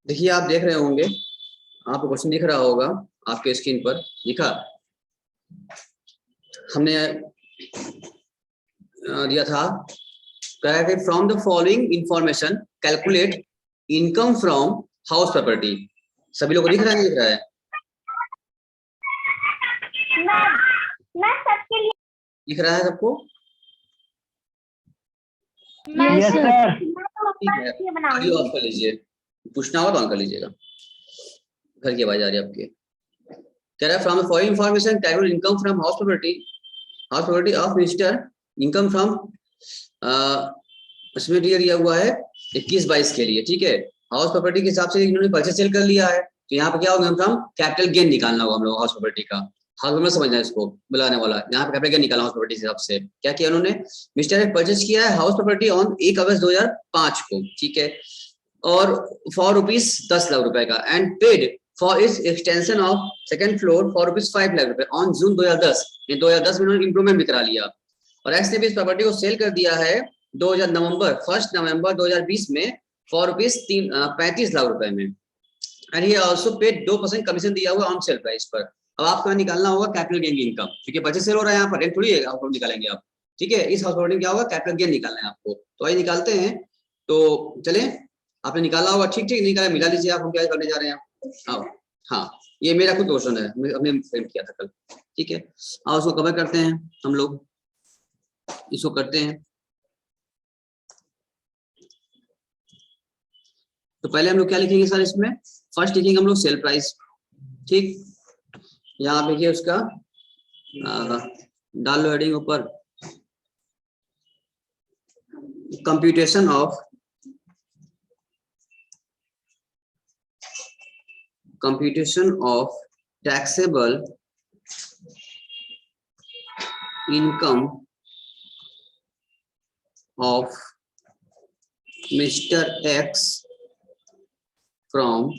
देखिए आप देख रहे होंगे, आपको क्वेश्चन दिख रहा होगा आपके स्क्रीन पर लिखा हमने दिया था from the following information calculate income from house property. सभी लोग को दिख रहा है, नहीं दिख रहा है? मैं सबके लिए दिख रहा है सबको? Yes sir. ठीक है, वीडियो ऑफ कर लीजिए, पूछना होगा तो ऑन कर लीजिएगा। घर की आवाज आ रही है आपके। कह रहा है from the following information calculate income from house property of mister income from इसमें दिया हुआ है 21-22 के लिए। ठीक है, हाउस प्रॉपर्टी के हिसाब से इन्होंने परचेज सेल कर लिया है, तो यहाँ पे क्या होगा, फ्रॉम कैपिटल गेन निकालना होगा हम लोग हाउस प्रॉपर्टी का। हाउस में समझना है इसको बुलाने वाला, यहाँ पे कैपिटल गेन निकालना हाउस प्रॉपर्टी के हिसाब से। क्या किया उन्होंने, मिस्टर ने परचेज किया है हाउस प्रॉपर्टी ऑन 1 अगस्त 2005 को। ठीक है, और फॉर ₹10 लाख का and paid for its extension of second floor for ₹5 lakh on June 2010। ये 2010 में उन्होंने इंप्रूवमेंट भी करा लिया, और एक्स ने भी इस प्रॉपर्टी को सेल कर दिया है 1 नवंबर 2020 में फॉर ₹35 लाख में। एंड ये ऑल्सो पेड 2% कमीशन दिया हुआ ऑन सेल प्राइस पर। अब आपको निकालना होगा कैपिटल गेन इनकम, क्योंकि परचेज सेल हो रहा है, यहाँ पर रेंट थोड़ी है, हाउस प्रॉपर्टी निकालेंगे आप। ठीक है, इस हाउस प्रॉपर्टी में क्या होगा, कैपिटल गेन निकालना है आपको। तो आइए निकालते हैं। तो चले, आपने निकाला होगा, ठीक ठीक निकाला, मिला लीजिए आप, हम क्या करने जा रहे हैं। हाँ हाँ, ये मेरा खुद क्वेश्चन है, हमने फ्रेम किया था कल। ठीक है, और उसको कवर करते हैं हम लोग, इसको करते हैं। तो पहले हम लोग क्या लिखेंगे सर इसमें, फर्स्ट लिखेंगे हम लोग सेल प्राइस। ठीक, यहाँ पे उसका डाल लो हेडिंग ऊपर, computation of taxable income of mister X from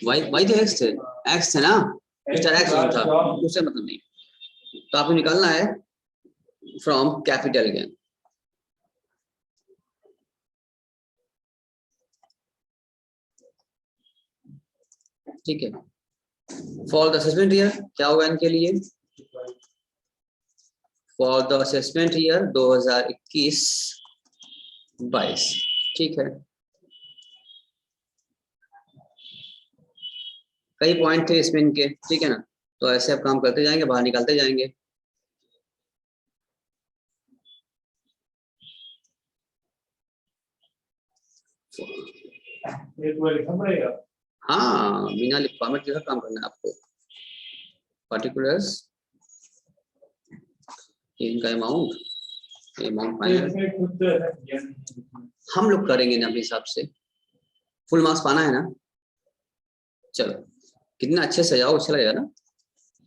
Y तो एक्स थे ना, मिस्टर एक्स था, उससे मतलब नहीं। तो आपको निकालना है फ्रॉम कैपिटल गेन। ठीक है, फॉर द असेसमेंट ईयर क्या होगा इनके लिए, फॉर द असेसमेंट ईयर 2021-22। ठीक है, कई पॉइंट थे इसमें इनके, ठीक है ना, तो ऐसे आप काम करते जाएंगे, बाहर निकालते जाएंगे। हाँ, बिना फॉर्मेट के काम करना है आपको। पर्टिकुलर्स, इनका अमाउंट हम लोग करेंगे ना अपने हिसाब से, फुल मार्क्स पाना है ना। चलो, कितना अच्छे से जाओ, अच्छा लगेगा ना,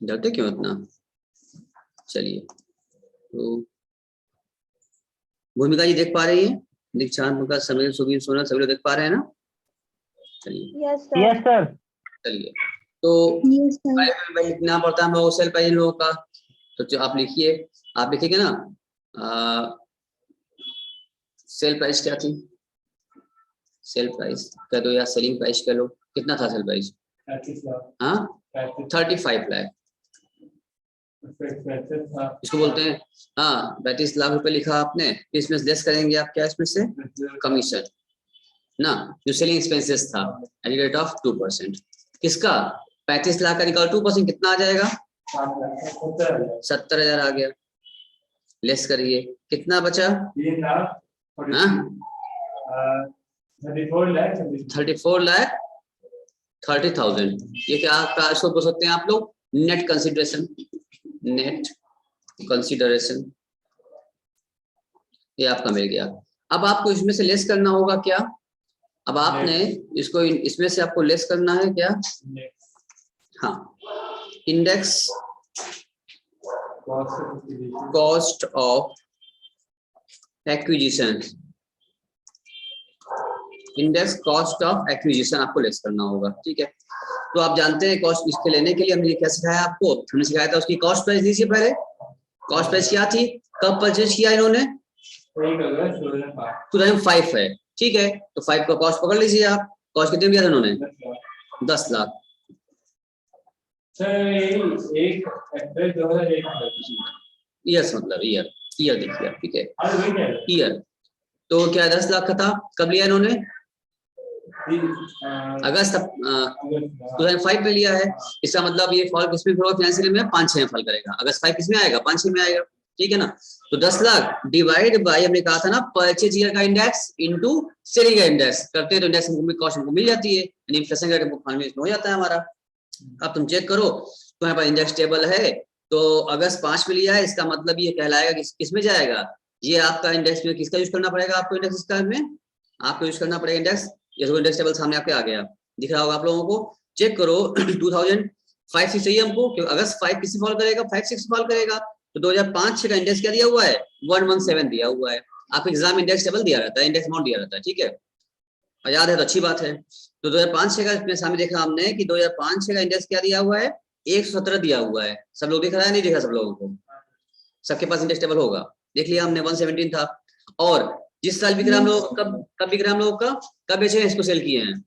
डरते क्यों इतना। चलिए, तो भूमिका जी देख पा रही है, दीक्षांत मुका समीर सुबीर सोना सभी लोग देख पा रहे हैं ना। चलिए यस सर। चलिए, तो भाई लिखना पड़ता है सेल प्राइस इन लोगों का। तो आप लिखिए, आप लिखेंगे ना, सेल प्राइस क्या थी, सेल प्राइस कह दो या सेलिंग प्राइस कह लो, कितना था सेल प्राइस, हाँ 35 लाख इसको बोलते हैं। हाँ, 32 लाख रुपए लिखा आपने, इसमें लेस करेंगे आप क्या, इसमें से कमीशन ना, जो सेलिंग एक्सपेंसेस था एट रेट ऑफ 2%। किसका, 35 लाख का निकाल 2% कितना आ जाएगा, 70,000 आ गया। लेस करिए, कितना बचा, 34,30,000। ये क्या आपका, इसको बोल सकते हैं आप लोग नेट कंसिडरेशन। ये आपका मिल गया। अब आपको इसमें से लेस करना होगा क्या, अब आपने इसको इसमें से आपको लेस करना है क्या, हाँ, index cost of acquisition, index cost of acquisition आपको लेस करना होगा। ठीक है, तो आप जानते हैं कॉस्ट इसके लेने के लिए हमने क्या सिखाया आपको, हमने सिखाया था उसकी कॉस्ट प्राइस लीजिए पहले, कॉस्ट प्राइस क्या थी, कब परचेज किया इन्होंने, 2005 है, ठीक है। तो 5 का कॉस्ट पकड़ लीजिए आप, कॉस्ट कितने दिया था इन्होंने, 10 लाख। यस मतलब ईयर देखिए आप, ठीक है ईयर। तो क्या 10 लाख का था, कब लिया इन्होंने, अगस्त 2005 में लिया है। इसका मतलब ये फॉल किसमें होगा, फाइनेंशियल में 5-6 में फॉल करेगा। अगस्त 5 किसमें आएगा, 5-6 में आएगा, ठीक है ना। तो 10 लाख डिवाइड बाय, हमने कहा था ना परचेज ईयर का इंडेक्स इनटू सेलिंग का इंडेक्स करते हैं तो इंडेक्स हमको कॉस्ट हमको मिल जाती है, यानी इन्फ्लेशन का फार्मूला हो जाता है हमारा। अब तुम चेक करो, तुम्हारे पास इंडेक्स टेबल है, तो अगस्त 5 में लिया है, इसका मतलब ये कहलाएगा किस में जाएगा, ये आपका इंडेक्स में किसका यूज करना पड़ेगा आपको, इंडेक्स में आपको यूज करना पड़ेगा इंडेक्स। ये इंडेक्स टेबल सामने आपके आ गया, दिख रहा होगा आप लोगों को, चेक करो 2005 से चाहिए हमको, क्योंकि अगस्त 5 किससे फॉल करेगा, 5-6 फॉल करेगा। तो 2005-6 का इंडेक्स क्या दिया हुआ है, 117 दिया हुआ है। आपको एग्जाम इंडेक्स टेबल दिया रहता है, इंडेक्स अमाउंट दिया रहता है, ठीक है, और याद है तो अच्छी बात है। तो 2005-6 का इसमें सामने देखा हमने कि 2005-6 का इंडेक्स क्या दिया हुआ है, 117 दिया हुआ है। सब लोग दिख रहा है, नहीं दिखा सब लोगों को, सबके पास इंडेक्स टेबल होगा, देख लिया हमने 117 था। और जिस साल बिक रहा हम लोग, कब बिक रहा हम लोग का, कब बेचे हैं इसको, सेल किए हैं,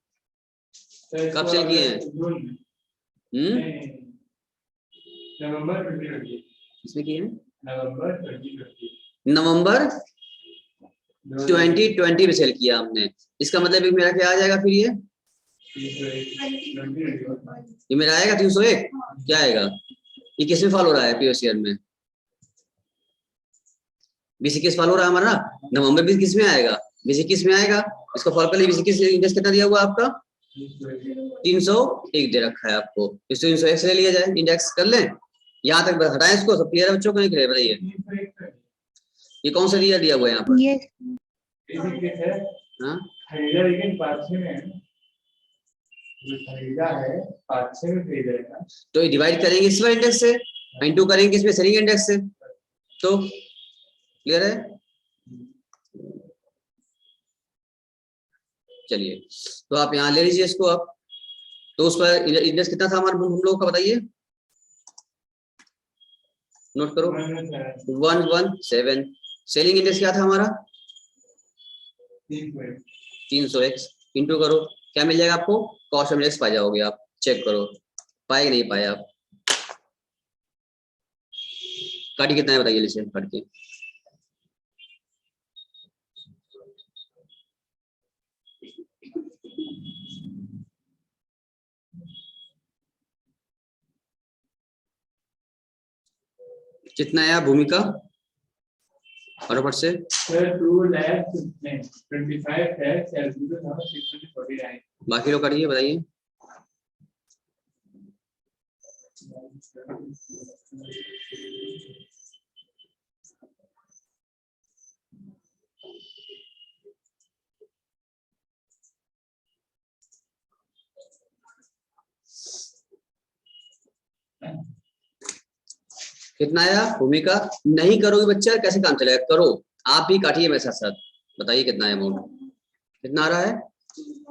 कब सेल किए हैं, इसमें किए हैं नवंबर 2020 में सेल किया हमने। इसका मतलब मेरा क्या आ जाएगा फिर, ये मेरा आएगा 301, क्या आएगा, ये किसमें फॉल हो रहा है, पीओसी ईयर में बीसी किस फॉल हो रहा है हमारा, नवंबर 20 किस में आएगा, बीसी किस में आएगा, इसको फॉल कर लीजिए। बीसी किस इंडेक्स कितना दिया हुआ आपका, 301 दे रखा है आपको, इसको 301 से ले लिया जाए, इंडेक्स कर लें। यहाँ तक हटाएं इसको, सब क्लियर है बच्चों को, नहीं क्लियर बताइए, ये कौन सा ईयर दिया हुआ है यहाँ पर, हाँ तो ये डिवाइड करेंगे इस वाले इंडेक्स से, इनटू करेंगे इसमें सेलिंग इंडेक्स से, तो क्लियर है। चलिए तो आप यहाँ ले लीजिए इसको आप, तो उस पर इंडेक्स कितना था हमारे हम लोगों का बताइए, नोट करो 117। सेलिंग इंडेक्स क्या था हमारा 300x, इंटू करो क्या मिल जाएगा आपको, कॉस्ट ऑफ इंडेक्स पा जाओगे आप, चेक करो पाए नहीं पाए आप, काटी कितना है बताइए, लीजिए काट के, कितना है भूमिका फटाफट से, 2,25,649। बाकी लोग काटिए बताइए, कितना आया भूमिका, नहीं करोगे बच्चा कैसे काम चलेगा, करो आप भी काटिए मेरे साथ साथ, बताइए कितना है अमाउंट, कितना आ रहा है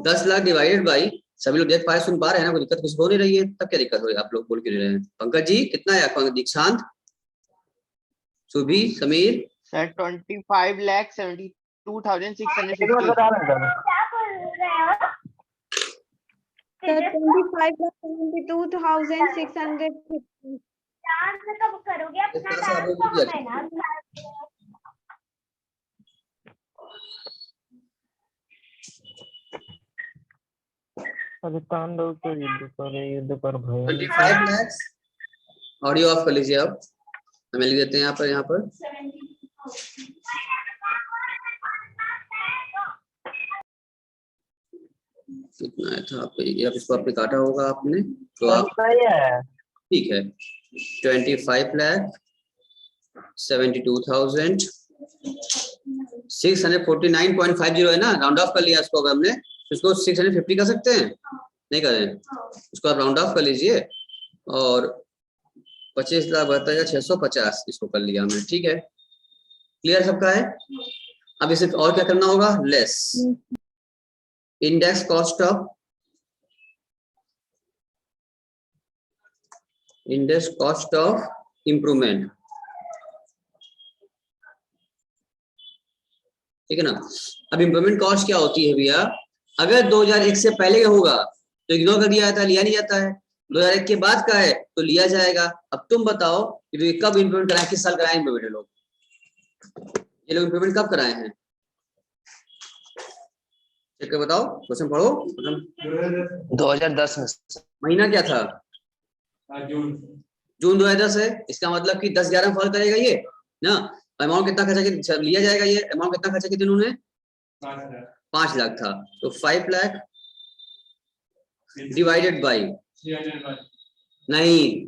10 लाख डिवाइडेड बाई, सभी लोग देख पा रहे सुन पा रहे हैं ना, कोई दिक्कत कुछ हो नहीं रही है, तब क्या दिक्कत हो रही है, आप लोग बोल क्यों रहे हैं, पंकज जी कितना है, दीक्षांत, सुभी, समीर, सर 25,72,650। क्या बोल रहे हो, Sir, 25,72,650. डांस कब करोगे अपना, इतना सा आप डांस लोग तो भी हमें ना युद्ध पर भय 25 लाख, ऑडियो ऑफ कर लीजिए आप, हमें लिख देते हैं यहाँ पर कितना था आपको, ये आप इसको आपने काटा होगा आपने, तो आप ठीक है 25,72,649.50 है ना, राउंड ऑफ कर लिया इसको, अगर हमने इसको 650 कर सकते हैं, नहीं करें इसको आप राउंड ऑफ कर लीजिए, और 25,72,650 इसको कर लिया हमने, ठीक है क्लियर सबका है। अब इसे और क्या करना होगा, less index cost of improvement, ठीक है ना। अब इम्प्रूवमेंट कॉस्ट क्या होती है भैया, अगर 2001 से पहले का होगा तो इग्नोर कर दिया जाता है, लिया नहीं जाता है। 2001 के बाद का है तो लिया जाएगा। अब तुम बताओ कि तो ये कब इम्प्रूवमेंट कराए, किस साल कराए इम्प्रूवमेंट लोग, ये लोग इम्प्रूवमेंट कब कराए हैं, चेक कर बताओ, क्वेश्चन पढ़ो। 2010 में महीना क्या था, जून 2010 है। इसका मतलब कि 10-11 में फॉल करेगा ये ना। अमाउंट कितना खर्चा किया लिया जाएगा, ये अमाउंट कितना खर्चा किया उन्होंने, 5 लाख था, तो 5 लाख डिवाइडेड बाई, नहीं,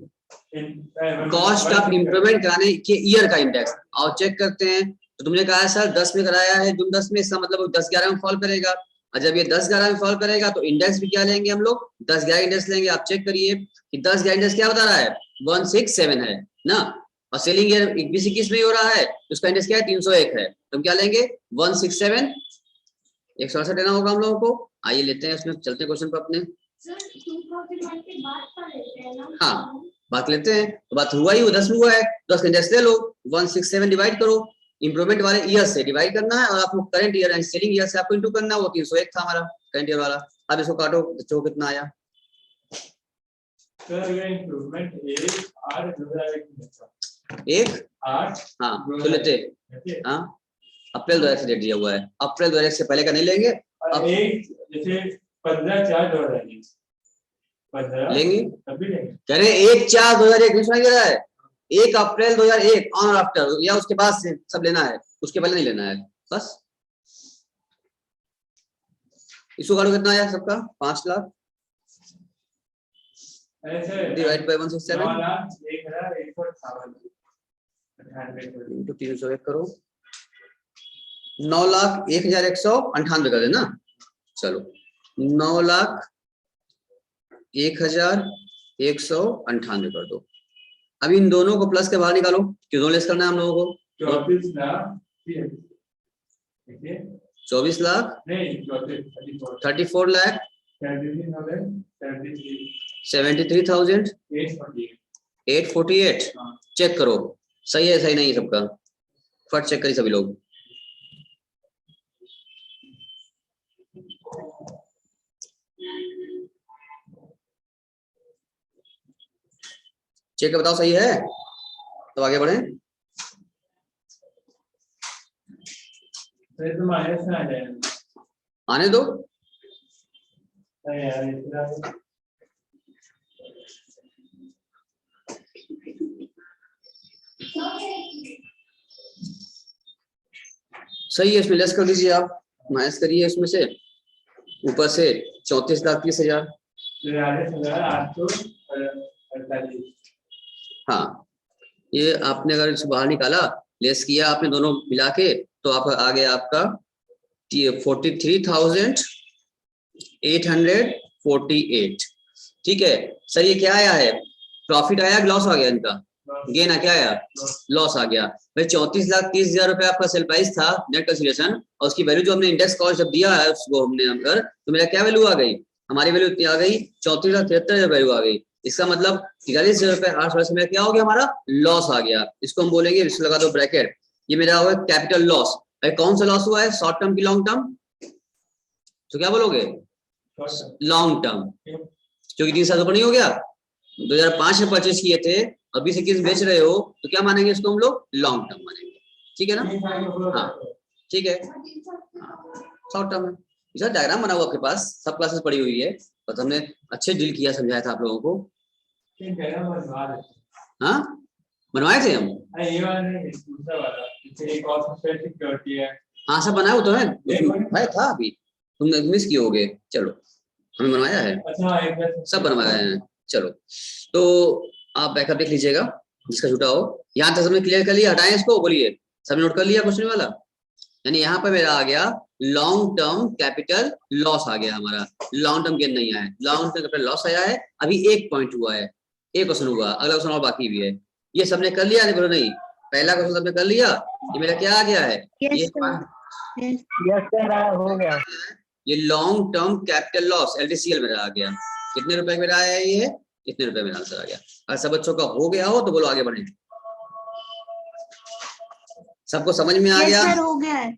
कॉस्ट ऑफ इम्प्रूवमेंट कराने के ईयर का इंडेक्स। और चेक करते हैं तो तुमने कहा सर 10 में कराया है, जून 10 में, इसका मतलब 10-11 में फॉल करेगा। और जब ये 10-11 में फॉल करेगा तो इंडेक्स भी क्या लेंगे हम लोग, 10-11 इंडेक्स लेंगे। आप चेक करिए कि 10-11 इंडेक्स क्या बता रहा है, 167 है ना। और सेलिंग ईयर 20-21 में ही हो रहा है, तो उसका इंडेक्स क्या है, 301 है। तो हम क्या लेंगे, 167, 168 लेना होगा हम लोगों को। आइए लेते हैं, उसमें चलते हैं क्वेश्चन पर अपने। हाँ बात लेते हैं, तो बात हुआ ही, वो 10 में हुआ है, 10 का इंडेक्स ले लो, 167 डिवाइड करो, इंप्रूवमेंट वाले ईयर से डिवाइड करना है, और आपको current year and selling year से आपको इंटू करना है। वो 301 था हमारा करंट ईयर वाला। अब इसको काटो, बच्चों को कितना आया, एक हाँ तो लेते, हाँ अप्रैल 2001 से डेट दिया हुआ है, अप्रैल 2001 से पहले का नहीं लेंगे। अब जैसे 15/4/2001 लेंगे, कह रहे 1/4/2001 सुनाई दे रहा है, 1 अप्रैल 2001 ऑन और आफ्टर, या उसके बाद से सब लेना है, उसके पहले नहीं लेना है बस। इसको काटो, कितना आया सबका, 5 लाख डिवाइड बाय 167 इंटू 301 करो, 9,01,198 कर देना। चलो 9,01,198 कर दो। अब इन दोनों को प्लस के बाहर निकालो, क्यों लेस करना है हम लोगों को, 24 लाख 24 लाख नहीं 34 लाख 73,848 चेक करो सही है सही नहीं है सबका, फट चेक करिए सभी लोग। चेक कर बताओ सही है, तो आगे बढ़े। तो माइनस में आ जाएगा, आने दो, यार सही है, इसमें लेस कर दीजिए आप, माइनस करिए इसमें से, ऊपर से 34,30,000। 43,848 हाँ ये आपने अगर इसको बाहर निकाला, लेस किया आपने दोनों मिला के, तो आप आ गया आपका 43,848। ठीक है सही है। क्या आया है, प्रॉफिट आया कि लॉस आ गया, इनका गेन आ क्या आया, लॉस आ गया। भाई 34,30,000 रुपए आपका सेल प्राइस था नेट कैंसिलेशन, और उसकी वैल्यू जो हमने इंडेक्स कॉस्ट जब दिया है उसको हमने अगर, तो मेरा क्या वैल्यू आ गई, हमारी वैल्यू इतनी आ गई 34,73,000 वैल्यू आ गई। इसका मतलब 43,000 रुपए 8 में क्या हो गया, हमारा लॉस आ गया। इसको हम बोलेंगे, इसको लगा दो ब्रैकेट, ये मेरा हुआ कैपिटल लॉस। भाई कौन सा लॉस हुआ है, शॉर्ट टर्म की लॉन्ग टर्म, तो क्या बोलोगे, लॉन्ग टर्म, क्योंकि 3 साल ऊपर नहीं हो गया, 2005 में परचेज किए थे, अभी से किस बेच रहे हो, तो क्या मानेंगे इसको हम लोग, लॉन्ग टर्म मानेंगे। ठीक है ना, हाँ ठीक है, शॉर्ट टर्म है। इसका डायग्राम बना हुआ आपके पास, सब क्लासेस पड़ी हुई है, बस हमने अच्छे डील किया, समझाया था आप लोगों को। हाँ बनवाए थे हम, ये वाला नहीं, दूसरा वाला, एक और सिक्योरिटी है। हाँ सब बनाया तो है, भाई था अभी, तुमने मिस किए होगे। चलो हमने बनवाया है, अच्छा सब बनवाया है। चलो तो आप बैकअप देख लीजिएगा जिसका छूटा हो। यहाँ तक सबने क्लियर कर लिया, हटाएं इसको, बोलिए सबने नोट कर लिया क्वेश्चन वाला। यानी यहाँ पर मेरा आ गया लॉन्ग टर्म कैपिटल लॉस आ गया हमारा, लॉन्ग टर्म गेन नहीं आया, लॉन्ग टर्म कैपिटल लॉस आया है। अभी एक पॉइंट हुआ है, एक क्वेश्चन हुआ, अगला क्वेश्चन और बाकी भी है। ये सबने कर लिया, नहीं बोलो नहीं, पहला क्वेश्चन सबने कर लिया। ये मेरा क्या आ गया है, यस सर हो गया। ये long term capital loss LTCL मेरा आ गया। कितने रुपए मेरा आया है, ये इतने रुपए मेरा आंसर आ गया। अगर सब बच्चों का हो गया हो तो बोलो आगे बढ़े। सबको समझ में आ गया, सर हो गया है।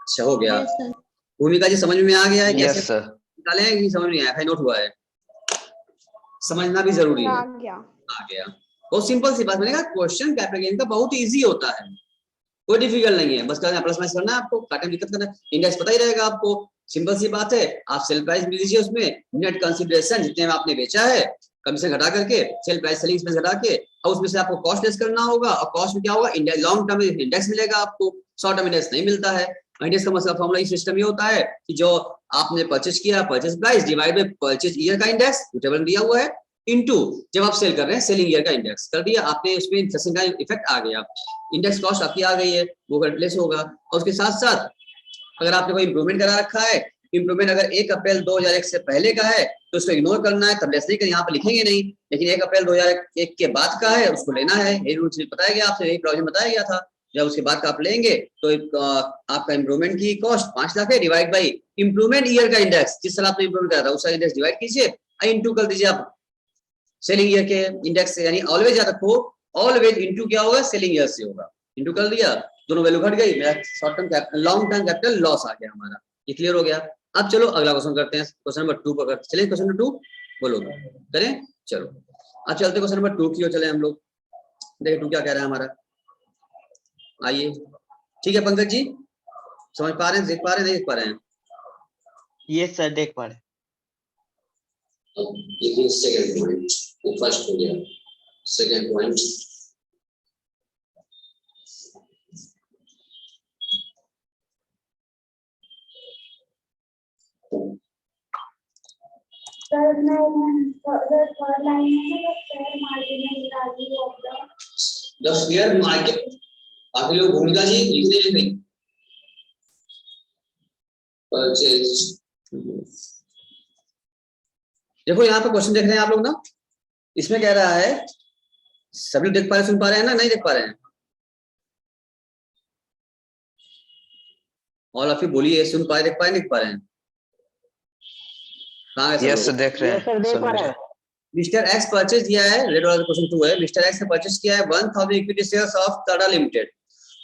अच्छा हो गया। Yes, sir. भूमिका जी समझ में आ गया है कैसे यस सर। निकाले हैं कि समझ में नहीं आया? नोट हुआ है, समझना भी जरूरी है। आ गया। आ गया, बहुत सिंपल सी बात। मैंने कहा क्वेश्चन कैपिटल गेन का बहुत इजी होता है, कोई डिफिकल्ट नहीं है। बस करना प्लस माइनस करना है आपको, काटने में दिक्कत करना है, इंडेक्स पता ही रहेगा आपको, सिंपल सी बात है। आप सेल प्राइस मिल लीजिए, उसमें नेट कंसिडरेशन जितने में आपने बेचा है कमीशन घटा करके, सेल प्राइस सेलिंग एक्सपेंस घटा के, और उसमें से आपको कॉस्ट लेस करना होगा। और कॉस्ट में क्या होगा, इंडेक्स लॉन्ग टर्म इंडेक्स मिलेगा आपको, शॉर्ट टर्म इंडेक्स नहीं मिलता है। इंडेक्स का मतलब फॉर्मूला इस सिस्टम ये होता है कि जो आपने परचेज किया, purchase price divide by purchase year का इंडेक्स, टेबल में दिया हुआ है, इनटू जब आप सेल कर रहे हैं सेलिंग ईयर का इंडेक्स कर दिया आपने, उसमें इन्फ्लेशन का इफेक्ट आ गया, इंडेक्स कॉस्ट आपकी आ गई है, वो कैलकुलेट होगा। और उसके साथ साथ अगर आपने कोई इंप्रूवमेंट करा रखा है, इंप्रूवमेंट अगर 1 अप्रैल 2001 से पहले का है तो उसको इग्नोर करना है, तब लेस नहीं कर, यहाँ पर लिखेंगे नहीं। लेकिन 1 अप्रैल 2001 के बाद का है उसको लेना है, यही रूल बताया गया आपसे, यही प्रोविजन बताया गया था। जब उसके बाद का आप लेंगे तो आपका इंप्रूवमेंट की कॉस्ट 5 लाख है, डिवाइड बाई इंप्रूवमेंट ईयर का इंडेक्स, जिस साल आपने इंप्रूवमेंट करा था उसका इंडेक्स डिवाइड कीजिए, इनटू कर दीजिए आप सेलिंग ईयर के इंडेक्स से। यानी ऑलवेज याद रखो, ऑलवेज इनटू क्या होगा, सेलिंग ईयर से होगा। इनटू कर दिया, दोनों वैल्यू घट गई, मेरा short term capital long term capital loss आ गया हमारा। ये क्लियर हो गया। अब चलो अगला क्वेश्चन करते हैं, क्वेश्चन नंबर 2 पर चलिए। क्वेश्चन नंबर 2 बोलो करें, चलो अब चलते क्वेश्चन नंबर 2 की ओर चले हम लोग। देखिए 2 क्या कह रहा है हमारा, आइए। ठीक है पंकज जी, समझ पा रहे हैं, देख पा रहे हैं, नहीं देख पा रहे हैं? यस सर, देख पा रहे। ये सेकंड पॉइंट, वो फर्स्ट हो गया, सेकंड पॉइंट सर मैं थर्ड लाइन में शेयर मार्जिन निकाल the of the share market. बाकी लोग भूमिका जी लिख नहीं परचेज। देखो यहाँ पे क्वेश्चन देख रहे हैं आप लोग ना, इसमें कह रहा है, सभी देख पा रहे, सुन पा रहे हैं ना, नहीं देख पा रहे हैं? और आप बोलिए, सुन पा रहे, देख पा रहे, लिख पा रहे हैं? कहाँ है यस सर, देख रहे यस सर, देख पा रहे हैं। हैं। मिस्टर एक्स परचेज किया है, रेड वाला क्वेश्चन 2 है। मिस्टर एक्स ने परचेज किया है 1000 equity shares of Tata limited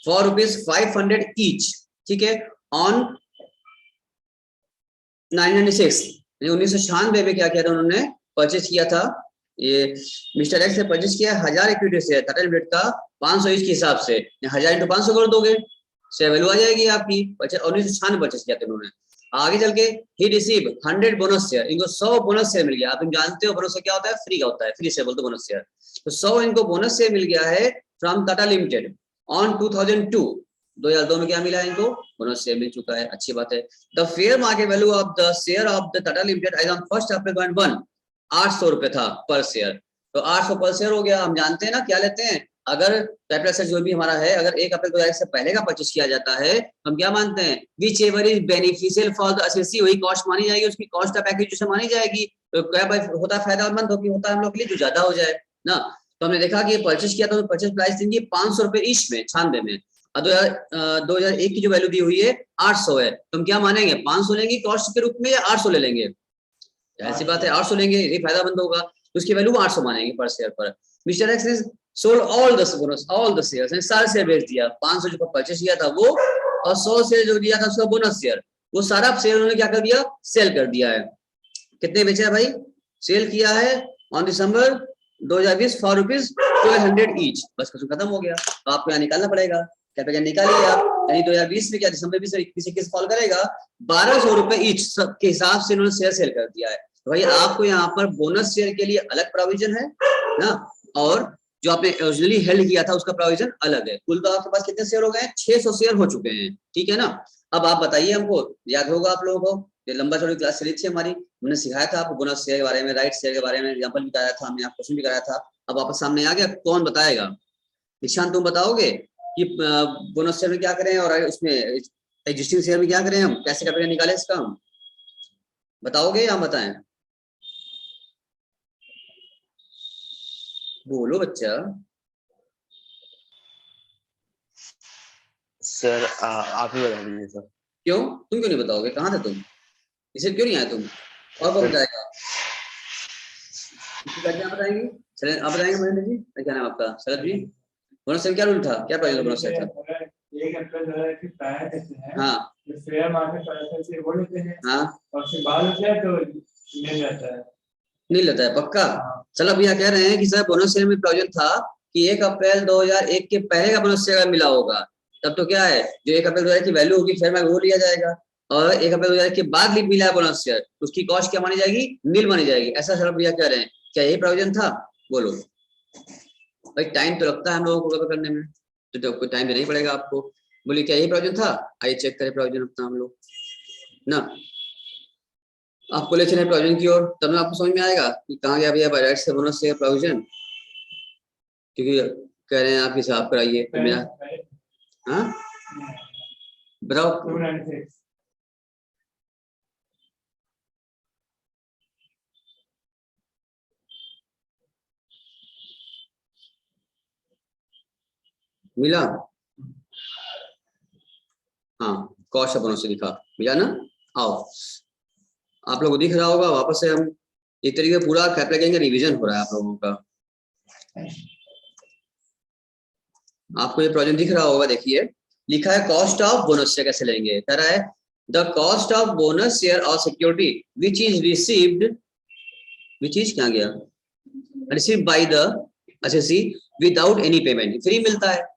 for ₹500 each, ठीक है, ऑन 996 1996 में क्या किया था उन्होंने, परचेज किया था। ये मिस्टर एक्स ने परचेज किया 1000 इक्विटी शेयर टाटा लिमिटेड का 500 ईच के हिसाब से, 1000 × 500 कर दोगे, शेयर वैल्यू आ जाएगी आपकी। 1996 परचेज किया था उन्होंने। आगे चल के ही रिसीव 100 बोनस शेयर, इनको 100 बोनस शेयर मिल गया। आप जानते हो बोनस शेयर क्या होता है, फ्री का होता है, फ्री शेयर बोलते बोनस शेयर। तो 100 इनको बोनस शेयर मिल गया है फ्रॉम टाटा लिमिटेड ऑन 2002। 2002 में क्या मिला है इनको, बोनस शेयर मिल चुका है, अच्छी बात है। The fair market value of the share of the Tata limited as on 1 April 2001 800 रुपए था पर शेयर। तो 800 पर शेयर हो गया। हम जानते हैं ना क्या लेते हैं, अगर कैपिटल एसेट जो भी हमारा है, अगर 1 अप्रैल 2001 से पहले का परचेज किया जाता है, हम क्या मानते हैं, which ever is beneficial for the assessee, वही कॉस्ट मानी जाएगी, उसकी कॉस्ट ऑफ एक्विजिशन मानी जाएगी। तो क्या होता है, फायदेमंद होता है हम लोग के लिए, जो ज्यादा हो जाए ना। तो हमने देखा कि परचेज किया तो परचेज प्राइस देंगे 500 रुपए ईच में, 96 में। 2001 की जो वैल्यू दी हुई है 800 है, तो हम क्या मानेंगे, 500 लेंगे कॉस्ट के रूप में या 800 ले लेंगे? ऐसी बात है, 800 लेंगे, ये फायदामंद होगा, तो उसकी वैल्यू 800 मानेंगे पर शेयर पर। मिस्टर एक्स ने sold all the bonus, all the shares, सारे शेयर बेच दिया। 500 जो परचेज किया था वो, और 100 शेयर जो दिया था उसका बोनस शेयर, वो सारा शेयर उन्होंने क्या कर दिया, सेल कर दिया है। कितने बेचा है भाई, सेल किया है ऑन दिसंबर 2020 फॉर ₹1200 ईच। बस क्वेश्चन खत्म हो गया। तो आपको यहाँ निकालना पड़ेगा, कैपिटल निकालिए आप। यानी 2020 में क्या, दिसंबर 20 से 21 फॉल करेगा, 1200 रुपए ईच के हिसाब से उन्होंने शेयर सेल कर दिया है। तो भाई आपको यहाँ पर बोनस शेयर के लिए अलग प्रोविजन है ना, और जो आपने ओरिजिनली हेल्ड किया था उसका प्रोविजन अलग है। कुल तो आपके पास कितने शेयर हो गए, 600 शेयर हो चुके हैं, ठीक है ना। अब आप बताइए, हमको याद होगा आप लोगों को, ये लंबा चौड़ी क्लास चली थी हमारी, हमने सिखाया था आपको बोनस शेयर के बारे में, राइट शेयर के बारे में एग्जांपल भी कराया था हमने, क्वेश्चन भी कराया था। अब वापस सामने आ गया, कौन बताएगा? निशान तुम बताओगे कि बोनस शेयर में क्या करें और उसमें एग्जिस्टिंग शेयर में क्या करें, हम कैसे कैपिटल निकालें इसका, हम बताओगे या बताएं? बोलो बच्चा। सर आप ही बता दीजिए सर। क्यों, तुम क्यों नहीं बताओगे, कहाँ थे तुम, इसे क्यों नहीं आए तुम, और कौन बताएगा? क्या बताएंगे, चलें आप बताएंगे महेंद्र जी, क्या नाम आपका, शरद जी? बोनस शेयर क्या रूल था, क्या पहले बोनस शेयर था? 1 अप्रैल 2001 के प्रायर देते हैं, हाँ जो फेयर मार्केट प्राइस से वो लेते हैं, हाँ और फिर बाद होता है तो मिल जाता है। नहीं लेता है पक्का। हाँ। चलो भैया कह रहे हैं कि सर बोनस शेयर में प्रोविजन था कि 1 अप्रैल 2001 के पहले का बोनस शेयर मिला होगा, तब तो क्या है जो 1 अप्रैल 2001 की वैल्यू होगी फेयर मार्केट वो लिया जाएगा, और 1 अप्रैल 2001 के बाद मिला है बोनस शेयर, उसकी कॉस्ट क्या मानी जाएगी, नील मानी जाएगी। ऐसा सर भैया कह रहे हैं, क्या यही प्रोविजन था? बोलो भाई, टाइम तो लगता है हम लोगों को कवर करने में, तो टाइम देना ही पड़ेगा आपको। बोलिए क्या यही प्रोविजन था? आइए चेक करें प्रोविजन अपना हम लोग ना। आपको ले चले प्रोविजन की ओर, तब आपको समझ में आएगा कि कहाँ गया भैया बाय राइट से बोनस शेयर प्रोविजन, क्योंकि कह रहे हैं आप हिसाब कराइए तो मेरा। हाँ बताओ। 296 मिला? हाँ कॉस्ट ऑफ बोनस से दिखा, मिला ना? आओ आप लोगों को दिख रहा होगा, वापस से हम एक तरीके से पूरा कैपिटल गेन का रिवीजन हो रहा है आप लोगों का। आपको ये प्रोजेक्ट दिख रहा होगा, देखिए लिखा है कॉस्ट ऑफ बोनस शेयर कैसे लेंगे, कह रहा है the cost of bonus share और security which is received, which is क्या गया, received by the SSC without any payment, free मिलता है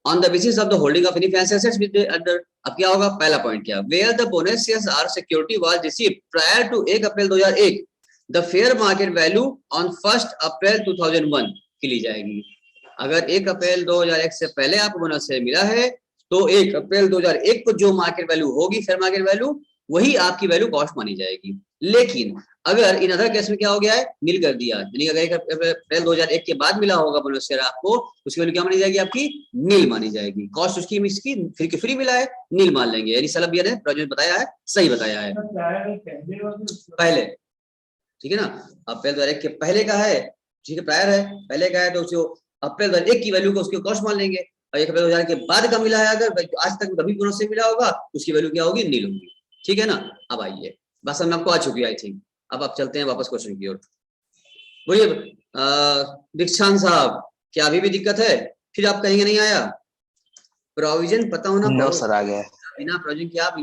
on the basis of the holding of any financial assets with other. अब क्या होगा, पहला point क्या, where the bonus shares are security was received prior to 1 April 2001 the fair market value on 1 April 2001 की ली जाएगी। अगर 1 अप्रैल 2001 से पहले आपको बोनस शेयर मिला है तो 1 अप्रैल 2001 को जो मार्केट वैल्यू होगी फेयर मार्केट वैल्यू, वही आपकी वैल्यू कॉस्ट मानी जाएगी। लेकिन अगर इन अदर केस में क्या हो गया है, नील कर दिया, यानी अगर 1 अप्रैल 2001 के बाद मिला होगा बोनस शेयर आपको, उसकी वैल्यू क्या मानी जाएगी, आपकी नील मानी जाएगी, कॉस्ट उसकी इसकी फिर की फ्री मिला है, नील मान लेंगे। यानी सलभ भैया ने प्रोजेक्ट बताया है, सही बताया है पहले, ठीक है ना। अप्रैल 2001 के पहले का है, ठीक है, प्रायर है, पहले का है तो उसको अप्रैल 2001 की वैल्यू को उसकी कॉस्ट मान लेंगे, और 1 अप्रैल 2000 के बाद का मिला है, अगर आज तक कभी बोनस से मिला होगा उसकी वैल्यू क्या होगी, नील होगी, ठीक है ना। अब आइए बस हम आपको आ चुकी है आई थिंक, अब आप चलते हैं वापस क्वेश्चन की ओर। बोलिए दीक्षांत साहब, क्या अभी भी दिक्कत है? फिर आप कहेंगे नहीं आया, प्रोविजन पता होना नो बहुत, सर आ गया। बिना प्रोविजन के आप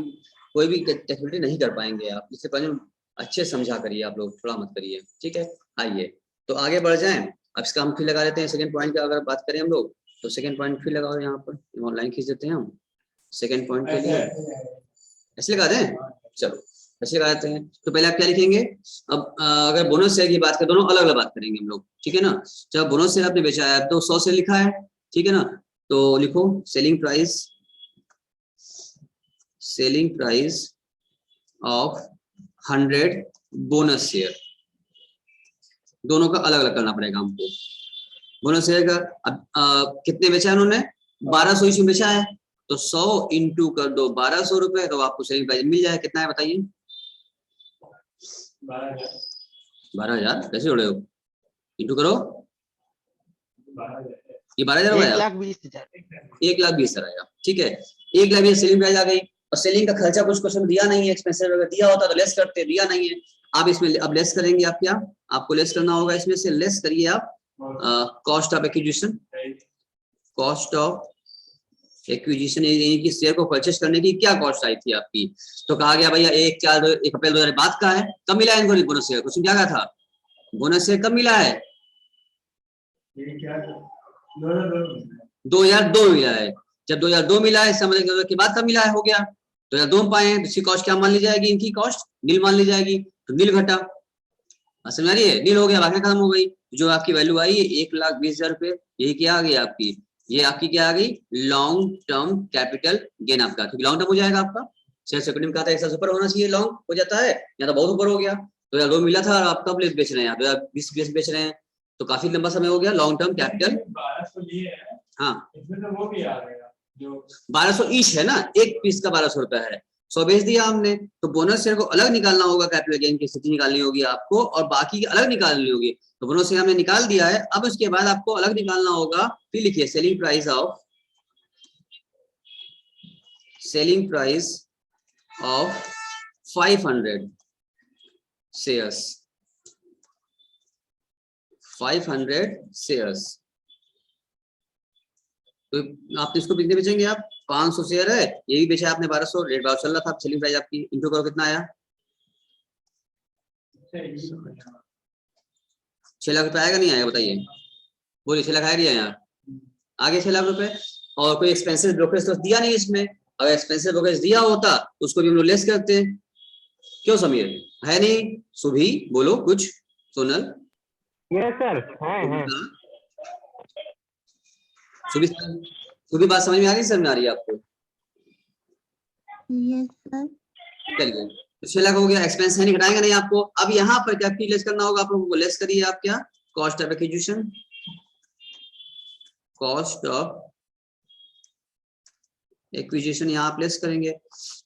कोई भी एक्टिविटी नहीं कर पाएंगे आप, इससे प्रोविजन अच्छे समझा करिए आप लोग, थोड़ा मत करिए, ठीक है। आइए तो आगे बढ़ जाएं, अब इसका हम फिर लगा लेते हैं सेकंड पॉइंट का, अगर बात करें हम लोग तो सेकंड पॉइंट फिर लगाओ यहाँ पर, ऑनलाइन खींच देते हैं हम सेकंड पॉइंट के लिए, ऐसे लगा दें, चलो ऐसे लगा देते हैं। तो पहले आप क्या लिखेंगे, अब अगर बोनस शेयर की बात करें, दोनों अलग अलग बात करेंगे हम लोग, ठीक है ना। जब बोनस शेयर आपने बेचा है तो 100 से लिखा है, ठीक है ना, तो लिखो selling price of 100 bonus share, दोनों का अलग अलग करना पड़ेगा हमको। बोनस शेयर का अब कितने बेचा है उन्होंने, 1200 इशू बेचा है, तो 100 इंटू कर दो 1200 रुपए, तो आपको सेलिंग प्राइस मिल जाए, कितना है बताइए, 12,000। कैसे जोड़े हो, इंटू करो, ये 12,000 आया, 1,20,000 आया, ठीक है। 1,20,000 सेलिंग प्राइस आ गई, और सेलिंग का खर्चा कुछ क्वेश्चन दिया नहीं है, एक्सपेंसेस वगैरह दिया होता तो लेस करते, दिया नहीं है। आप इसमें अब लेस करेंगे, आप क्या आपको लेस करना होगा, इसमें से लेस करिए आप cost of acquisition, cost of acquisition यानी कि शेयर को परचेस करने की क्या कॉस्ट आई थी आपकी। तो कहा गया भैया 1 अप्रैल 2000 बाद का है, कब मिला है इनको बोनस शेयर, क्वेश्चन क्या कहा था, बोनस शेयर कब मिला है, 2002 मिला है। जब 2002 मिला है, समझ के बाद कब मिला है, हो गया 2002 में पाए, इसकी कॉस्ट क्या मान ली जाएगी, इनकी कॉस्ट नील मान ली जाएगी, तो नील घटा, समझ आ रही है, नील हो गया, बाकी खत्म हो गई। जो आपकी वैल्यू आई है 1,20,000 रुपए, यही क्या आ गई आपकी, ये आपकी क्या आ गई, लॉन्ग टर्म कैपिटल गेन आपका, क्योंकि लॉन्ग टर्म हो जाएगा आपका, शेयर सिक्योरिटी में कहा था 1 साल से ऊपर होना चाहिए, लॉन्ग हो जाता है, या तो बहुत ऊपर हो गया, 2002 मिला था और आप कब बेच रहे हैं, 2020 बेच रहे हैं, तो काफी लंबा समय हो गया, लॉन्ग टर्म कैपिटल। 1200 लिए है, हाँ इसमें तो वो भी आ गया जो 1200 ईच है ना, एक पीस का 1200 रुपया है, 100 बेच दिया हमने, तो बोनस शेयर को अलग निकालना होगा, कैपिटल गेन की स्थिति निकालनी होगी आपको, और बाकी की अलग निकालनी होगी, तो बोनस शेयर हमने निकाल दिया है। अब उसके बाद आपको अलग निकालना होगा, फिर लिखिए selling price of 500 shares, 500 shares, तो आपने इसको कितने बेचेंगे आप? 500 शेयर है, ये भी बेचा आपने 1200, रेट भाव चल रहा था, सेलिंग प्राइस आपकी इंटू करो कितना आया? 6 लाख रुपए आएगा नहीं आएगा बताइए? बोलिए 6 लाख आएगा नहीं आया? आगे 6 लाख रुपए। और कोई एक्सपेंसिव ब्रोकरेज तो दिया नहीं इसमें, अगर एक्सपेंसिव ब्रोकरेज दिया होता तो उसको भी हम लोग लेस करते। क्यों समीर? है नहीं? सुभी बोलो कुछ। सोनल? यस सर, है। सुभी सुभी बात समझ में आ रही है, समझ में आ रही है आपको? Yes sir. चलिए तो 6 लाख हो गया, एक्सपेंस है नहीं, घटाएंगे नहीं आपको। अब यहाँ पर क्या लेस करना होगा आप लोगों को? लेस करिए आप क्या? Cost of acquisition, cost of acquisition यहाँ आप लेस करेंगे।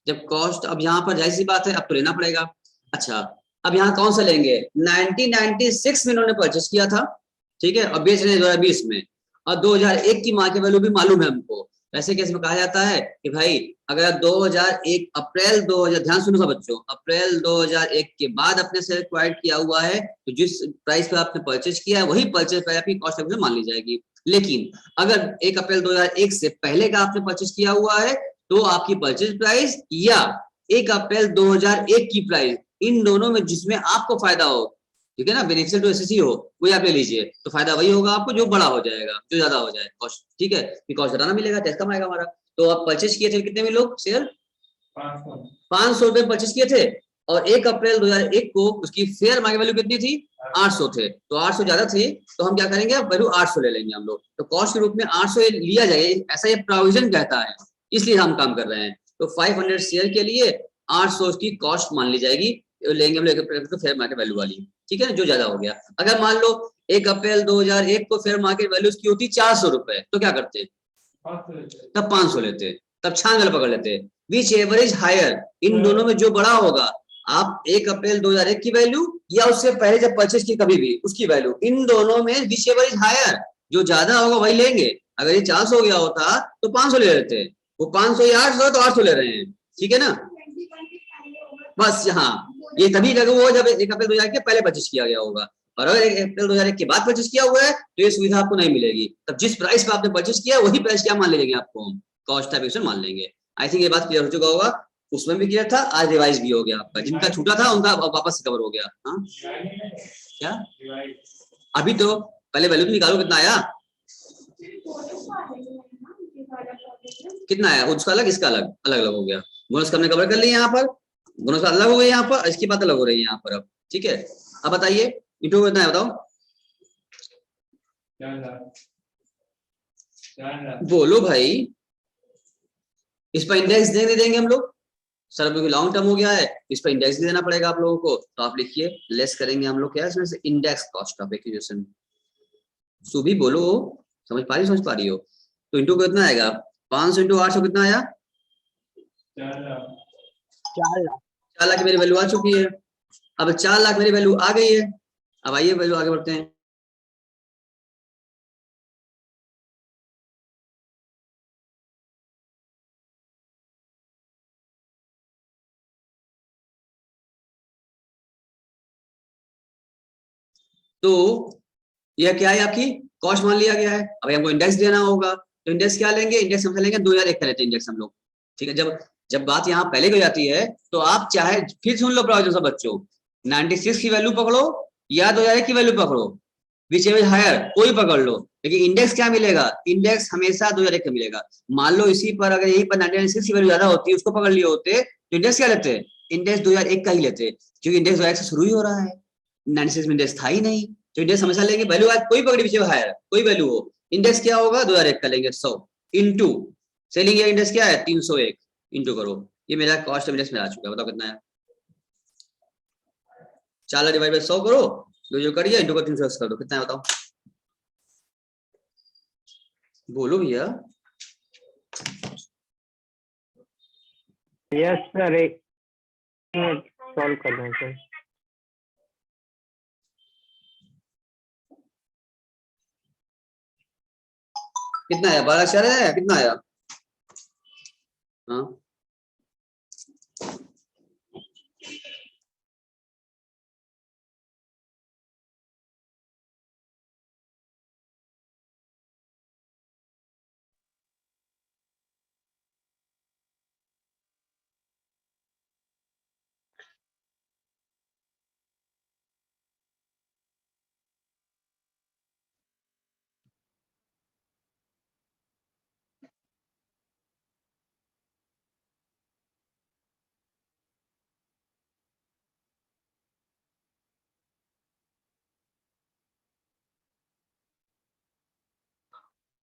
जब कॉस्ट, अब यहाँ पर जाहिर सी बात है अब तो लेना पड़ेगा। अच्छा अब यहाँ कौन सा लेंगे? 1996 में इन्होंने परचेस किया था, ठीक है, और बेच रहे हैं 2020 में, और 2001 की मार्केट वैल्यू भी मालूम है हमको। ऐसे केस में कहा जाता है कि भाई अगर 2001 अप्रैल 2000, ध्यान सुनो बच्चों, अप्रैल 2001 के बाद अपने से एक्वायर्ड किया हुआ है, तो जिस प्राइस पे आपने परचेज किया है वही परचेज प्राइस आपकी कॉस्ट ऑफ मान ली जाएगी। लेकिन अगर 1 अप्रैल 2001 से पहले का आपने परचेज किया हुआ है तो आपकी परचेज प्राइस या 1 अप्रैल 2001 की प्राइस, इन दोनों में जिसमें आपको फायदा हो, ठीक है ना, बेनिफिशियल टू एसएससी हो, वही आप ले लीजिए, तो फायदा वही होगा आपको जो बड़ा हो जाएगा, जो ज्यादा हो जाए कॉस्ट, ठीक है, कि कॉस्ट ज्यादा मिलेगा, टैक्स कम आएगा हमारा। तो आप परचेज किए थे कितने में लोग शेयर? 500 रुपए परचेज किए थे, और 1 अप्रैल 2001 को उसकी फेयर मार्केट वैल्यू कितनी थी? 800 थे, तो 800 ज्यादा थे, तो हम क्या करेंगे, अब वैल्यू 800 ले लेंगे हम लोग, तो कॉस्ट के रूप में 800 लिया जाएगा, ऐसा ये प्रोविजन कहता है, इसलिए हम काम कर रहे हैं। तो 500 शेयर के लिए 800 की कॉस्ट मान ली जाएगी, लेंगे हम लोग तो फेयर मार्केट वैल्यू वाली, ठीक है ना, जो ज्यादा हो गया। अगर मान लो 1 अप्रैल 2001 को फेयर मार्केट वैल्यू की होती 400 रुपए, तो क्या करते? तब 500 लेते, तब छांगल पकड़ लेते, विच एवरेज हायर, इन दोनों में जो बड़ा होगा, आप 1 अप्रैल 2001 की वैल्यू या उससे पहले जब परचेज की कभी भी उसकी वैल्यू, इन दोनों में विच एवरेज हायर, जो ज्यादा होगा वही लेंगे। अगर ये 400 हो गया होता तो 500 ले लेते, वो 500 या 800 तो 800 ले रहे हैं, ठीक है ना। बस यहाँ ये तभी लागू हुआ जब 1 अप्रैल 2001 के पहले परचेज किया गया होगा, और अगर 1 अप्रैल 2001 के बाद परचेज किया हुआ है तो ये सुविधा आपको नहीं मिलेगी। तब जिस प्राइस पे आपने परचेज किया वही प्राइस क्या मान लेंगे आपको, हम कॉस्ट ऑफ एक्विजिशन मान लेंगे। आई थिंक ये बात क्लियर हो चुका होगा, उसमें भी क्लियर था, आज रिवाइज भी हो गया आपका, जिनका छूटा था उनका वापस कवर हो गया। हाँ क्या अभी तो पहले वैल्यू तो निकालो, कितना आया, कितना आया, उसका अलग इसका अलग, अलग अलग हो गया। बोनस हमने कवर कर लिया यहाँ पर, बोनस अलग हो गई यहाँ पर, इसकी बात अलग हो रही है यहाँ पर अब, ठीक है। अब बताइए इंटू कितना है बताओ, बोलो भाई, इस पर इंडेक्स दे देंगे हम लोग, सर अभी लॉन्ग टर्म हो गया है, इस पर इंडेक्स भी देना पड़ेगा आप लोगों को, तो आप लिखिए लेस करेंगे हम लोग क्या इसमें से, इंडेक्स कॉस्ट ऑफ एक्विजिशन। सुभी बोलो, समझ पा रही हो? तो इंटू कितना आएगा, 500 इंटू 800 कितना आया? 4 लाख। 4 लाख मेरी वैल्यू आ चुकी है। अब 4 लाख मेरी वैल्यू आ गई है, अब आइए वैल्यू आगे बढ़ते हैं। तो यह क्या है, आपकी कॉस्ट मान लिया गया है, अब हमको इंडेक्स देना होगा, तो इंडेक्स क्या लेंगे, इंडेक्स हम लेंगे 2001 का लेते हैं इंडेक्स हम लोग, ठीक है। जब जब बात यहाँ पहले की हो जाती है तो आप चाहे फिर सुन लो प्रोविजन सब बच्चों, 96 की वैल्यू पकड़ो या 2001 की वैल्यू पकड़ो, विच एवर हायर कोई पकड़ लो, लेकिन इंडेक्स क्या मिलेगा, इंडेक्स हमेशा 2001 का मिलेगा। मान लो इसी पर अगर यहीं पर 96 की वैल्यू ज्यादा होती है, उसको पकड़ लिए होते तो इंडेक्स क्या लेते, इंडेक्स 2001 का ही लेते, क्योंकि इंडेक्स 2001 से शुरू ही हो रहा है, 96 में इंडेक्स था ही नहीं, तो इंडेक्स हमेशा लेंगे, वैल्यू आज कोई पकड़ी पीछे हायर कोई वैल्यू हो, इंडेक्स क्या होगा 2001 का लेंगे 100 इंटू सेलिंग इंडेक्स क्या है 301 इंटू करो, ये मेरा कॉस्ट इंडेक्स में आ चुका है, बताओ कितना है, 4 डिवाइड बाय 100 करो, जो करिए इंटू का 300 कर दो, कितना है बताओ, बोलो भैया। यस सर, एक मिनट सॉल्व कर दें सर। कितना आया, 12 4 आया, कितना आया, हाँ